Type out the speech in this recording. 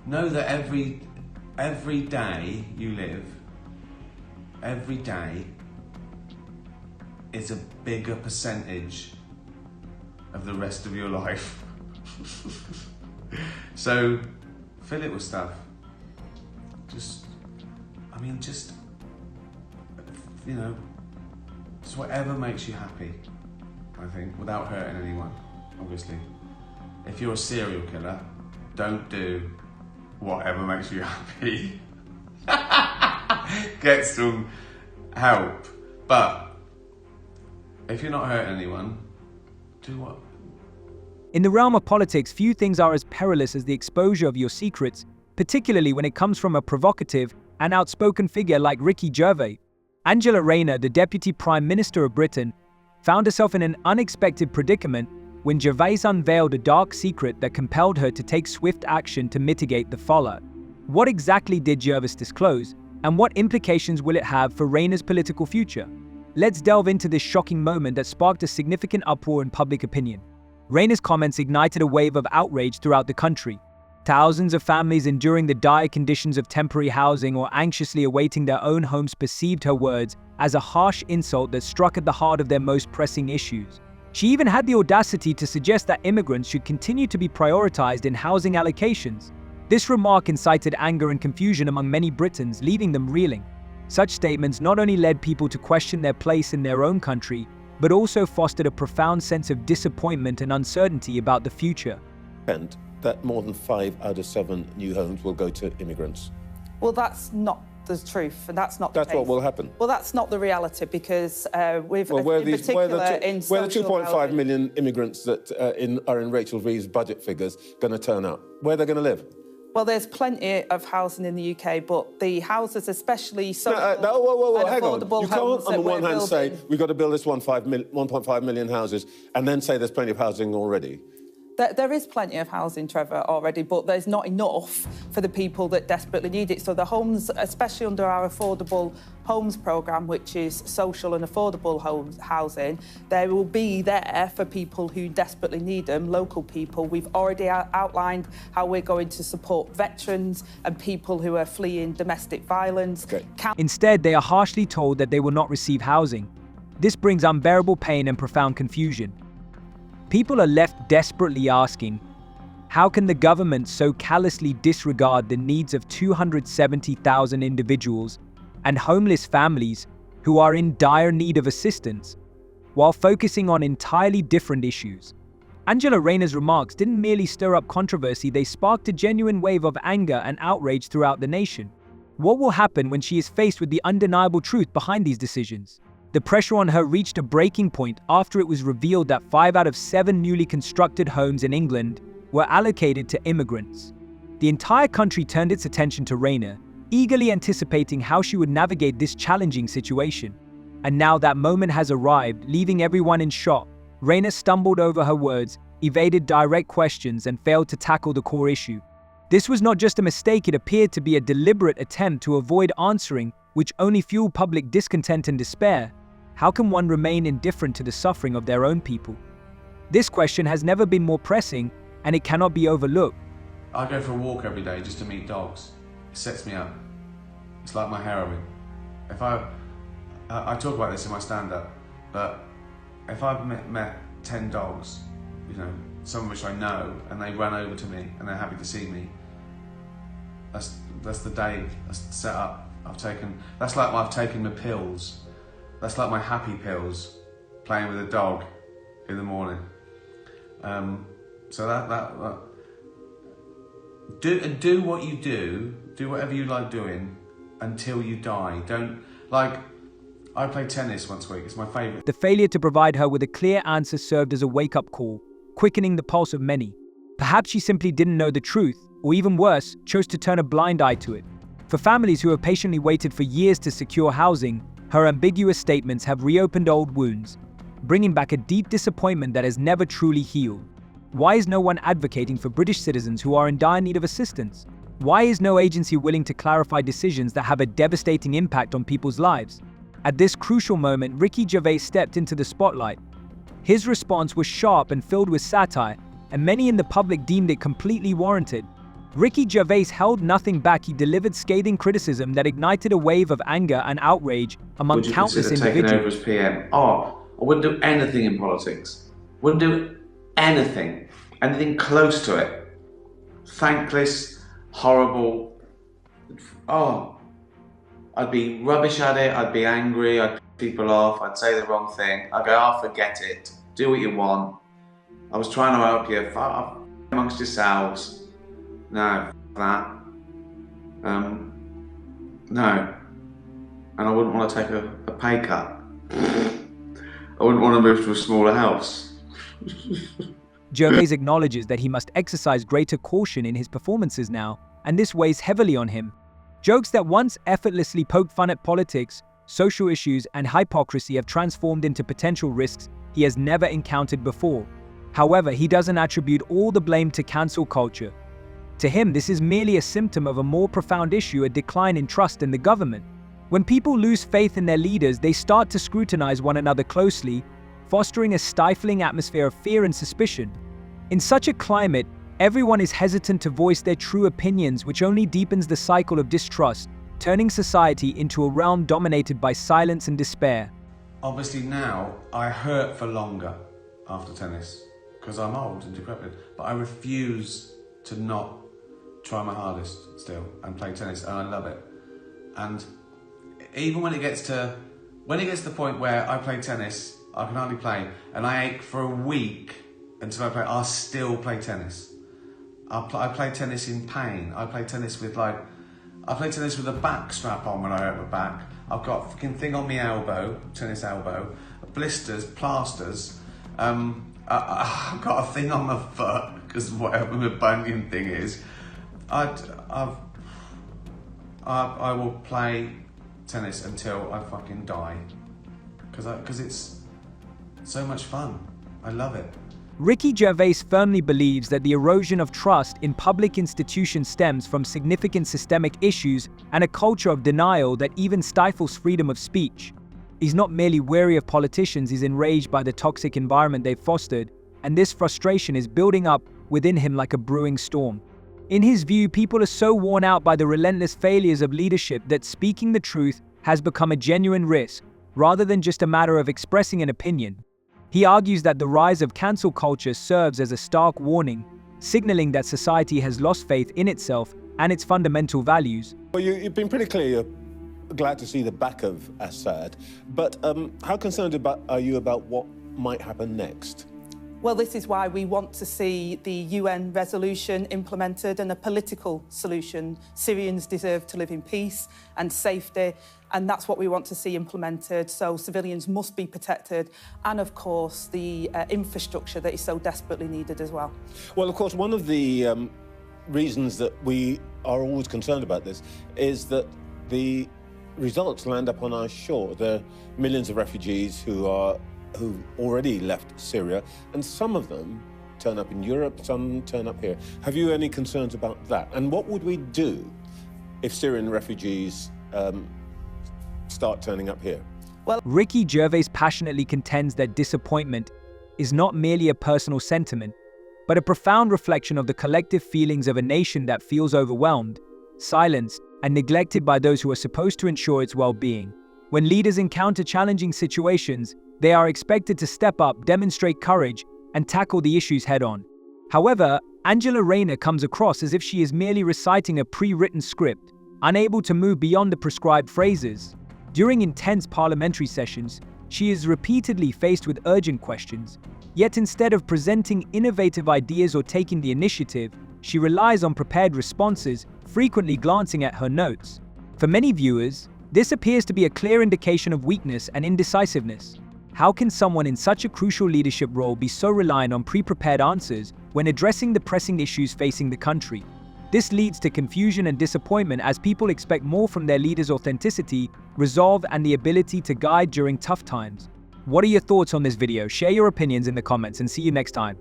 know that every day you live, every day is a bigger percentage of the rest of your life. So fill it with stuff. Just whatever makes you happy, I think, without hurting anyone, obviously. If you're a serial killer, don't do whatever makes you happy. Get some help. But if you're not hurting anyone, do what? In the realm of politics, few things are as perilous as the exposure of your secrets, particularly when it comes from a provocative and outspoken figure like Ricky Gervais. Angela Rayner, the Deputy Prime Minister of Britain, found herself in an unexpected predicament when Gervais unveiled a dark secret that compelled her to take swift action to mitigate the fallout. What exactly did Gervais disclose, and what implications will it have for Rayner's political future? Let's delve into this shocking moment that sparked a significant uproar in public opinion. Rayner's comments ignited a wave of outrage throughout the country. Thousands of families enduring the dire conditions of temporary housing or anxiously awaiting their own homes perceived her words as a harsh insult that struck at the heart of their most pressing issues. She even had the audacity to suggest that immigrants should continue to be prioritized in housing allocations. This remark incited anger and confusion among many Britons, leaving them reeling. Such statements not only led people to question their place in their own country, but also fostered a profound sense of disappointment and uncertainty about the future. And that more than 5 out of 7 new homes will go to immigrants. Well, that's not the truth, and that's not the That's case. what will happen. Well, that's not the reality, because where the 2.5 million immigrants that are in Rachel Reeves' budget figures going to turn out? Where are they going to live? Well, there's plenty of housing in the UK, but the houses, especially social hang on. affordable You can't, homes on that the one we're hand, say building. we've got to build this 1.5 million houses, and then say there's plenty of housing already. There is plenty of housing, Trevor, already, but there's not enough for the people that desperately need it. So the homes, especially under our affordable homes programme, which is social and affordable housing, they will be there for people who desperately need them, local people. We've already outlined how we're going to support veterans and people who are fleeing domestic violence. Okay. Instead, they are harshly told that they will not receive housing. This brings unbearable pain and profound confusion. People are left desperately asking, how can the government so callously disregard the needs of 270,000 individuals and homeless families who are in dire need of assistance, while focusing on entirely different issues? Angela Rayner's remarks didn't merely stir up controversy, they sparked a genuine wave of anger and outrage throughout the nation. What will happen when she is faced with the undeniable truth behind these decisions? The pressure on her reached a breaking point after it was revealed that 5 out of 7 newly constructed homes in England were allocated to immigrants. The entire country turned its attention to Rayner, eagerly anticipating how she would navigate this challenging situation. And now that moment has arrived, leaving everyone in shock. Rayner stumbled over her words, evaded direct questions, and failed to tackle the core issue. This was not just a mistake, it appeared to be a deliberate attempt to avoid answering, which only fueled public discontent and despair. How can one remain indifferent to the suffering of their own people? This question has never been more pressing, and it cannot be overlooked. I go for a walk every day just to meet dogs. It sets me up. It's like my heroin. If I talk about this in my stand-up, but if I've met 10 dogs, some of which I know, and they run over to me and they're happy to see me, that's the day. That's the setup I've taken. That's like I've taken my pills. That's like my happy pills, playing with a dog in the morning. So do what you do whatever you like doing until you die. I play tennis once a week, it's my favourite. The failure to provide her with a clear answer served as a wake-up call, quickening the pulse of many. Perhaps she simply didn't know the truth, or even worse, chose to turn a blind eye to it. For families who have patiently waited for years to secure housing, her ambiguous statements have reopened old wounds, bringing back a deep disappointment that has never truly healed. Why is no one advocating for British citizens who are in dire need of assistance? Why is no agency willing to clarify decisions that have a devastating impact on people's lives? At this crucial moment, Ricky Gervais stepped into the spotlight. His response was sharp and filled with satire, and many in the public deemed it completely warranted. Ricky Gervais held nothing back. He delivered scathing criticism that ignited a wave of anger and outrage among countless individuals. Taking over as PM? Oh, I wouldn't do anything in politics. Wouldn't do anything close to it. Thankless, horrible. Oh, I'd be rubbish at it. I'd be angry. I'd piss people off. I'd say the wrong thing. I'd go, oh, forget it. Do what you want. I was trying to help you. Amongst yourselves. No, that. No. And I wouldn't want to take a pay cut. I wouldn't want to move to a smaller house. Gervais acknowledges that he must exercise greater caution in his performances now, and this weighs heavily on him. Jokes that once effortlessly poked fun at politics, social issues, and hypocrisy have transformed into potential risks he has never encountered before. However, he doesn't attribute all the blame to cancel culture. To him, this is merely a symptom of a more profound issue, a decline in trust in the government. When people lose faith in their leaders, they start to scrutinize one another closely, fostering a stifling atmosphere of fear and suspicion. In such a climate, everyone is hesitant to voice their true opinions, which only deepens the cycle of distrust, turning society into a realm dominated by silence and despair. Obviously now, I hurt for longer after tennis, because I'm old and decrepit, but I refuse to not try my hardest still and play tennis, and I love it. And even when it gets to the point where I play tennis, I can hardly play, and I ache for a week until I play, I'll still play tennis. I play tennis in pain. I play tennis with a back strap on when I hurt my back. I've got a fucking thing on my elbow, tennis elbow, blisters, plasters. I've got a thing on my foot, because whatever my bunion thing is. I will play tennis until I fucking die, because it's so much fun. I love it. Ricky Gervais firmly believes that the erosion of trust in public institutions stems from significant systemic issues and a culture of denial that even stifles freedom of speech. He's not merely wary of politicians, he's enraged by the toxic environment they've fostered, and this frustration is building up within him like a brewing storm. In his view, people are so worn out by the relentless failures of leadership that speaking the truth has become a genuine risk, rather than just a matter of expressing an opinion. He argues that the rise of cancel culture serves as a stark warning, signaling that society has lost faith in itself and its fundamental values. Well, you've been pretty clear you're glad to see the back of Assad, but how concerned are you about what might happen next? Well, this is why we want to see the UN resolution implemented and a political solution. Syrians deserve to live in peace and safety, and that's what we want to see implemented. So civilians must be protected, and of course the infrastructure that is so desperately needed as well. Well, of course, one of the reasons that we are always concerned about this is that the results land up on our shore. There are millions of refugees who've already left Syria, and some of them turn up in Europe, some turn up here. Have you any concerns about that? And what would we do if Syrian refugees start turning up here? Well, Ricky Gervais passionately contends that disappointment is not merely a personal sentiment, but a profound reflection of the collective feelings of a nation that feels overwhelmed, silenced, and neglected by those who are supposed to ensure its well-being. When leaders encounter challenging situations, they are expected to step up, demonstrate courage, and tackle the issues head-on. However, Rayner comes across as if she is merely reciting a pre-written script, unable to move beyond the prescribed phrases. During intense parliamentary sessions, she is repeatedly faced with urgent questions, yet instead of presenting innovative ideas or taking the initiative, she relies on prepared responses, frequently glancing at her notes. For many viewers, this appears to be a clear indication of weakness and indecisiveness. How can someone in such a crucial leadership role be so reliant on pre-prepared answers when addressing the pressing issues facing the country? This leads to confusion and disappointment as people expect more from their leaders' authenticity, resolve, and the ability to guide during tough times. What are your thoughts on this video? Share your opinions in the comments and see you next time.